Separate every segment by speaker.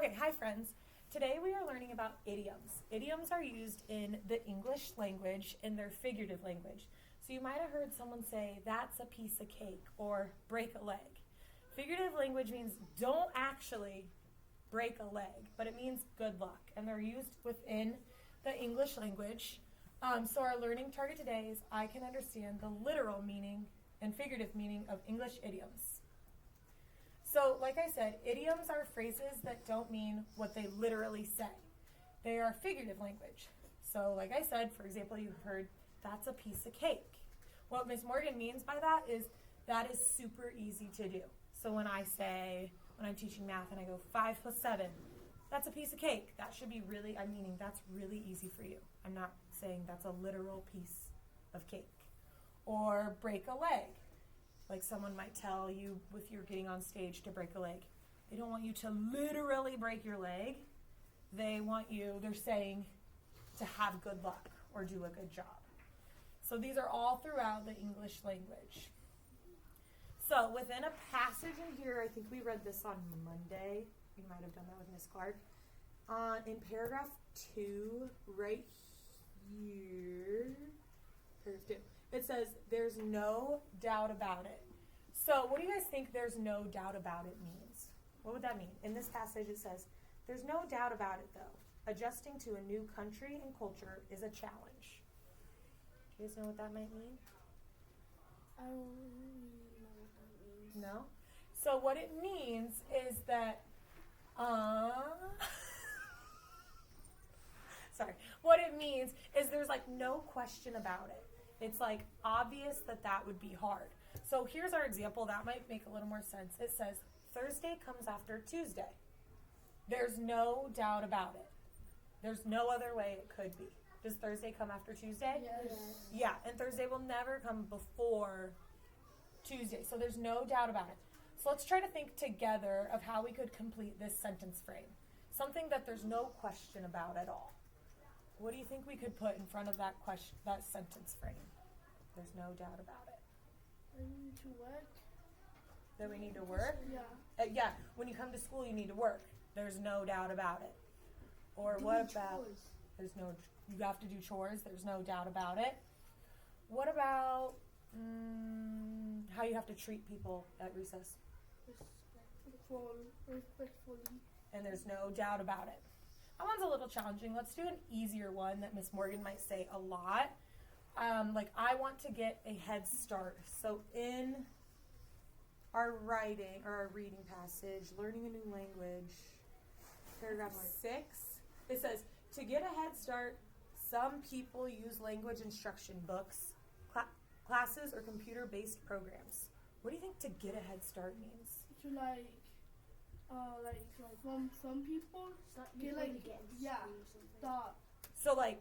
Speaker 1: Okay, hi friends. Today we are learning about idioms. Idioms are used in the English language in their figurative language. So you might have heard someone say, that's a piece of cake, or break a leg. Figurative language means don't actually break a leg, but it means good luck. And they're used within the English language. So our learning target today is I can understand the literal meaning and figurative meaning of English idioms. So, like I said, idioms are phrases that don't mean what they literally say. They are figurative language. So, like I said, for example, you heard, that's a piece of cake. What Miss Morgan means by that is super easy to do. So when I say, when I'm teaching math and I go 5 plus 7, that's a piece of cake. That should be really, I'm meaning that's really easy for you. I'm not saying that's a literal piece of cake. Or break a leg. Like someone might tell you if you're getting on stage to break a leg. They don't want you to literally break your leg. They're saying to have good luck or do a good job. So these are all throughout the English language. So within a passage in here, I think we read this on Monday. We might have done that with Miss Clark. In paragraph 2, right here, paragraph 2. It says, there's no doubt about it. So what do you guys think there's no doubt about it means? What would that mean? In this passage it says, there's no doubt about it though. Adjusting to a new country and culture is a challenge. Do you guys know what that might mean?
Speaker 2: I don't really know what that means.
Speaker 1: No? So what it means is that, sorry. What it means is there's like no question about it. It's like obvious that would be hard. So here's our example. That might make a little more sense. It says, Thursday comes after Tuesday. There's no doubt about it. There's no other way it could be. Does Thursday come after Tuesday?
Speaker 2: Yes.
Speaker 1: Yeah, and Thursday will never come before Tuesday. So there's no doubt about it. So let's try to think together of how we could complete this sentence frame. Something that there's no question about at all. What do you think we could put in front of that sentence frame? There's no doubt about it.
Speaker 2: I need to work.
Speaker 1: That we need to work?
Speaker 2: Yeah.
Speaker 1: Yeah, when you come to school, you need to work. There's no doubt about it. Or what about, you have to do chores. There's no doubt about it. What about how you have to treat people at recess?
Speaker 2: Respectfully.
Speaker 1: And there's no doubt about it. That one's a little challenging. Let's do an easier one that Miss Morgan might say a lot. Like, I want to get a head start. So in our writing, or our reading passage, learning a new language, paragraph 6, it says, to get a head start, some people use language instruction books, classes, or computer-based programs. What do you think to get a head start means?
Speaker 2: To like some people get like start.
Speaker 1: So like,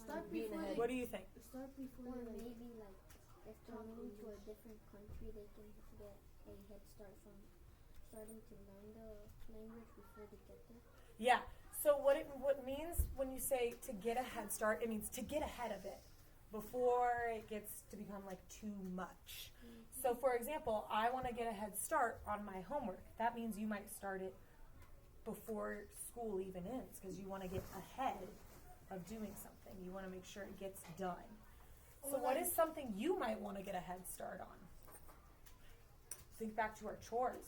Speaker 2: Start before
Speaker 1: what do you think?
Speaker 3: Start before, or maybe like if they're moving to a different country, they can get a head start from starting to learn the language before they get there.
Speaker 1: Yeah. So what means when you say to get a head start, it means to get ahead of it before it gets to become like too much. Mm-hmm. So for example, I want to get a head start on my homework. That means you might start it before school even ends because you want to get ahead of doing something. You want to make sure it gets done. So what is something you might want to get a head start on? Think back to our chores.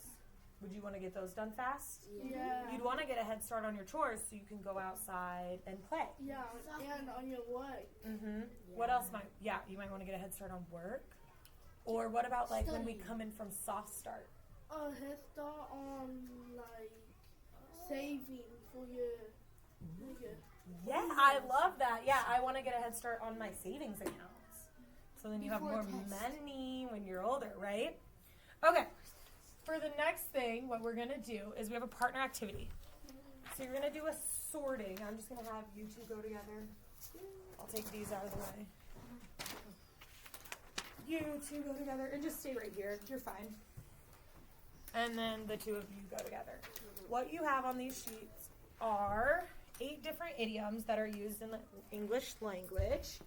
Speaker 1: Would you want to get those done fast?
Speaker 2: Yeah.
Speaker 1: You'd want to get a head start on your chores so you can go outside and play.
Speaker 2: Yeah, and on your work.
Speaker 1: Mm-hmm. Yeah. What else you might want to get a head start on work? Or what about like when we come in from soft start?
Speaker 2: A head start on like saving for your
Speaker 1: Yeah, I love that. Yeah, I want to get a head start on my savings accounts. So then you have more money when you're older, right? Okay. For the next thing, what we're going to do is we have a partner activity. So you're going to do a sorting. I'm just going to have you two go together. I'll take these out of the way. You two go together and just stay right here. You're fine. And then the two of you go together. What you have on these sheets are 8 different idioms that are used in the English language.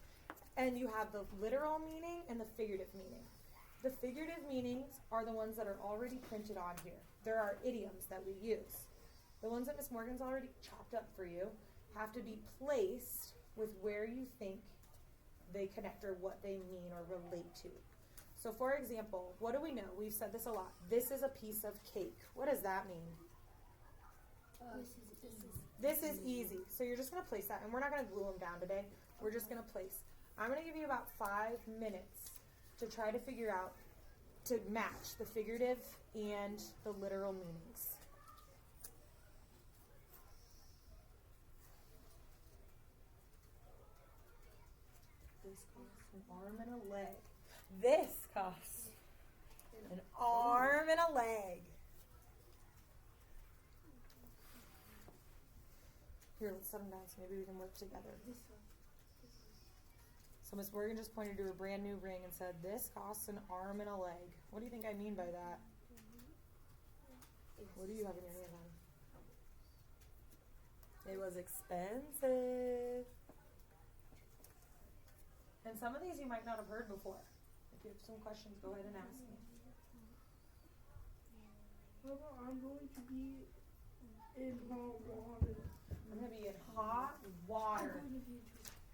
Speaker 1: And you have the literal meaning and the figurative meaning. The figurative meanings are the ones that are already printed on here. There are idioms that we use. The ones that Miss Morgan's already chopped up for you have to be placed with where you think they connect or what they mean or relate to. So for example, what do we know? We've said this a lot. This is a piece of cake. What does that mean? This is easy. So you're just going to place that, and we're not going to glue them down today. We're just going to place. I'm going to give you about 5 minutes to try to figure out, to match the figurative and the literal meanings. This costs an arm and a leg. This costs an arm and a leg. Here, let's set them down so maybe we can work together. So Miss Morgan just pointed to her brand new ring and said, this costs an arm and a leg. What do you think I mean by that? What do you have in your hand, hon? It was expensive. And some of these you might not have heard before. If you have some questions, go ahead and ask me.
Speaker 2: I'm going to be in hot water.
Speaker 1: I'm going to be in hot water.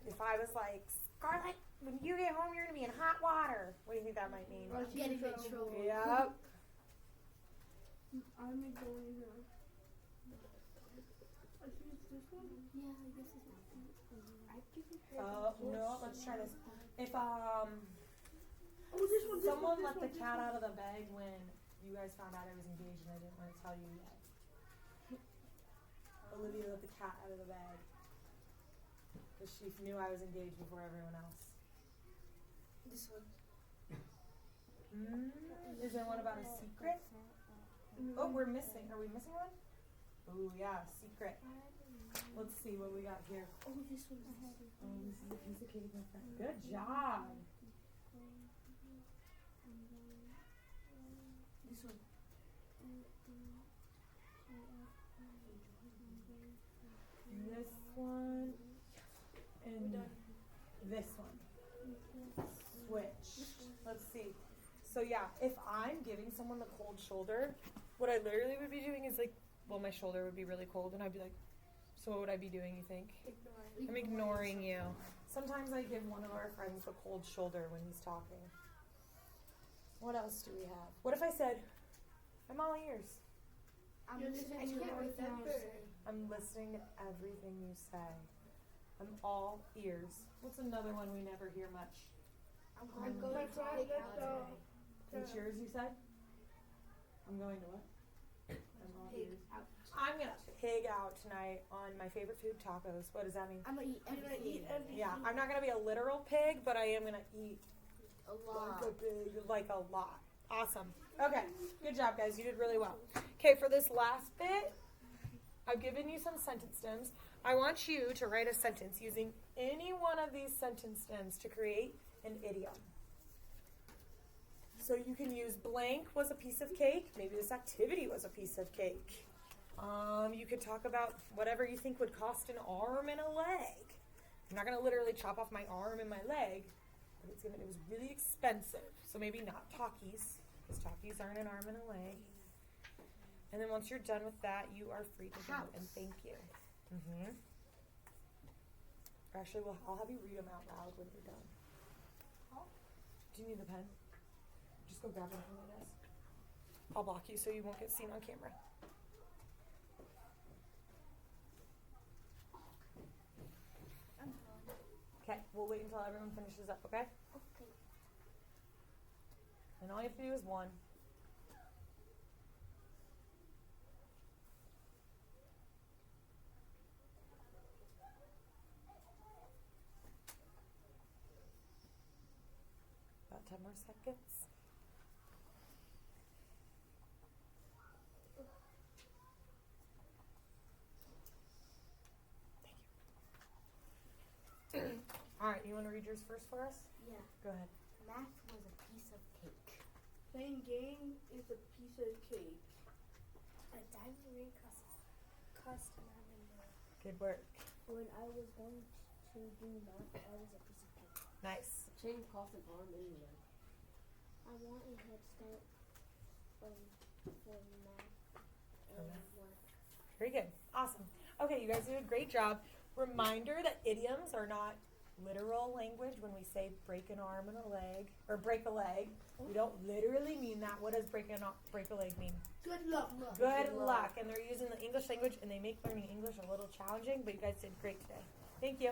Speaker 1: If I was like, Scarlett, when you get home, you're going to be in hot water. What do you think that might mean?
Speaker 3: Getting in trouble.
Speaker 1: Yep.
Speaker 2: I'm going to. I think it's this one.
Speaker 3: Yeah, I guess it's not.
Speaker 1: No, let's try this. If
Speaker 2: Oh, this one.
Speaker 1: someone let the cat out of the bag when you guys found out I was engaged and I didn't want to tell you yet. Olivia let the cat out of the bag because she knew I was engaged before everyone else.
Speaker 3: This one.
Speaker 1: Is there one about a secret? Oh, we're missing. Are we missing one? Oh, yeah, secret. Let's see what we got here.
Speaker 3: Oh, this one's
Speaker 1: Oh, this is a piece of cake, my friend. Good job.
Speaker 3: This one.
Speaker 1: This one and this one. Switch. Let's see. So yeah, if I'm giving someone the cold shoulder, what I literally would be doing is like, well, my shoulder would be really cold and I'd be like, so what would I be doing, you think? I'm ignoring you. Sometimes I give one of our friends the cold shoulder when he's talking. What else do we have? What if I said, I'm all ears?
Speaker 3: I'm listening to everything you say.
Speaker 1: I'm listening to everything you say. I'm all ears. What's another one we never hear much?
Speaker 3: I'm going to take out today.
Speaker 1: What's yours, you said? I'm going to what? I'm all
Speaker 3: Pig
Speaker 1: ears.
Speaker 3: out.
Speaker 1: I'm going to pig out tonight on my favorite food, tacos. What does that mean?
Speaker 3: I'm going to eat everything.
Speaker 1: Yeah, I'm not going to be a literal pig, but I am going to eat
Speaker 3: A lot.
Speaker 1: like a lot. Awesome. Okay, good job, guys. You did really well. Okay, for this last bit, I've given you some sentence stems. I want you to write a sentence using any one of these sentence stems to create an idiom. So you can use blank was a piece of cake. Maybe this activity was a piece of cake. You could talk about whatever you think would cost an arm and a leg. I'm not going to literally chop off my arm and my leg, but it was really expensive. So maybe not Takis, because Takis aren't an arm and a leg. And then once you're done with that, you are free to go and thank you. Actually, I'll have you read them out loud when you're done. Do you need the pen? Just go grab one from the desk. I'll block you so you won't get seen on camera. Okay, we'll wait until everyone finishes up, okay?
Speaker 3: Okay.
Speaker 1: And all you have to do is one. About 10 more seconds. Thank you. All right, you want to read yours first for us?
Speaker 3: Yeah.
Speaker 1: Go ahead.
Speaker 3: Math was a piece of cake.
Speaker 2: Playing game is a piece of cake.
Speaker 3: A diamond ring cost an arm and a leg.
Speaker 1: Good work.
Speaker 3: When I was going to do math, I was a piece of cake.
Speaker 1: Nice.
Speaker 4: Chain cost an arm and a leg.
Speaker 3: I want a head start for math and work.
Speaker 1: Very good. Awesome. Okay, you guys did a great job. Reminder that idioms are not literal language. When we say break an arm and a leg, or break a leg, we don't literally mean that. What does break a leg mean?
Speaker 2: Good luck.
Speaker 1: Good luck. And they're using the English language, and they make learning English a little challenging, but you guys did great today. Thank you.